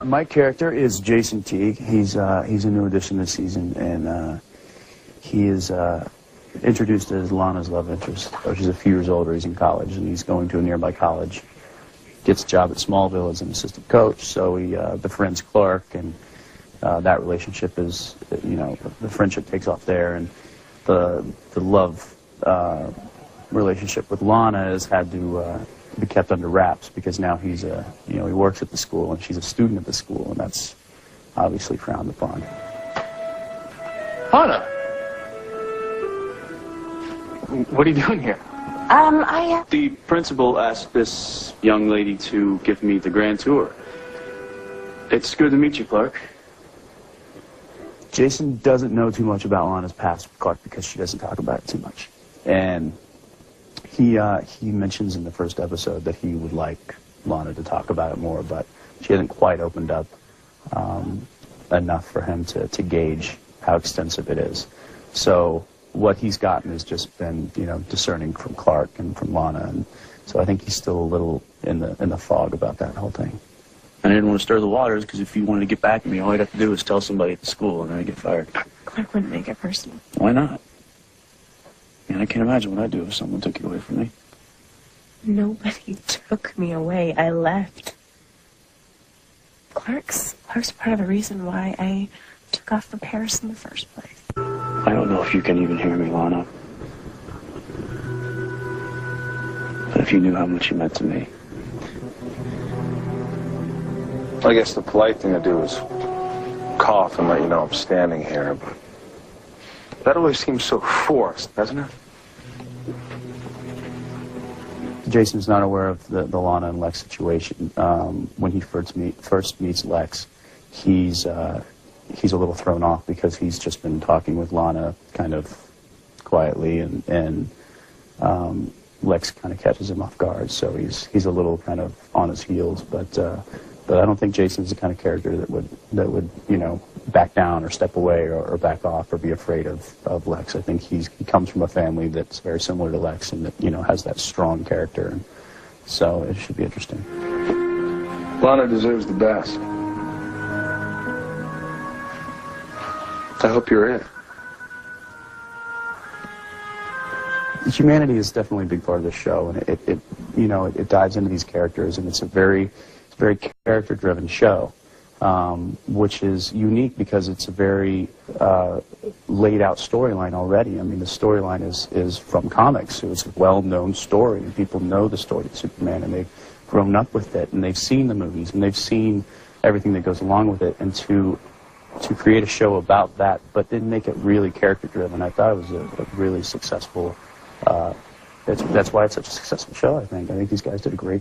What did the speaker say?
My character is Jason Teague. He's a new addition this season, and he is introduced as Lana's love interest. She's a few years older. He's in college, and he's going to a nearby college. Gets a job at Smallville as an assistant coach, so he befriends Clark, and that relationship is, the friendship takes off there, and the love relationship with Lana has had to be kept under wraps because now he's he works at the school and she's a student at the school, and that's obviously frowned upon. Lana, what are you doing here? The principal asked this young lady to give me the grand tour. It's good to meet you, Clark. Jason doesn't know too much about Lana's past with Clark because she doesn't talk about it too much. And he mentions in the first episode that he would like Lana to talk about it more, but she hasn't quite opened up enough for him to gauge how extensive it is. So what he's gotten has just been, discerning from Clark and from Lana, and so I think he's still a little in the fog about that whole thing. I didn't want to stir the waters because if you wanted to get back at me, all you'd have to do was tell somebody at the school and then I'd get fired. Clark wouldn't make it personal. Why not? I can't imagine what I'd do if someone took you away from me. Nobody took me away. I left. Clark's part of the reason why I took off for Paris in the first place. I don't know if you can even hear me, Lana. But if you knew how much you meant to me. I guess the polite thing to do is cough and let you know I'm standing here, but that always seems so forced, doesn't it? Jason's not aware of the Lana and Lex situation. When he first meets Lex, he's a little thrown off because he's just been talking with Lana kind of quietly, and Lex kind of catches him off guard, so he's a little kind of on his heels, but I don't think Jason's the kind of character that would back down or step away or back off or be afraid of Lex. I think he comes from a family that's very similar to Lex and that has that strong character, and so it should be interesting. Lana deserves the best. I hope you're it. Humanity is definitely a big part of the show, and it dives into these characters, and it's a very character-driven show, which is unique because it's a very laid-out storyline already. I mean, the storyline is from comics, so it's a well-known story, and people know the story of Superman, and they've grown up with it, and they've seen the movies, and they've seen everything that goes along with it, and to create a show about that, but then make it really character-driven, I thought it was a really successful. That's why it's such a successful show. I think these guys did a great job.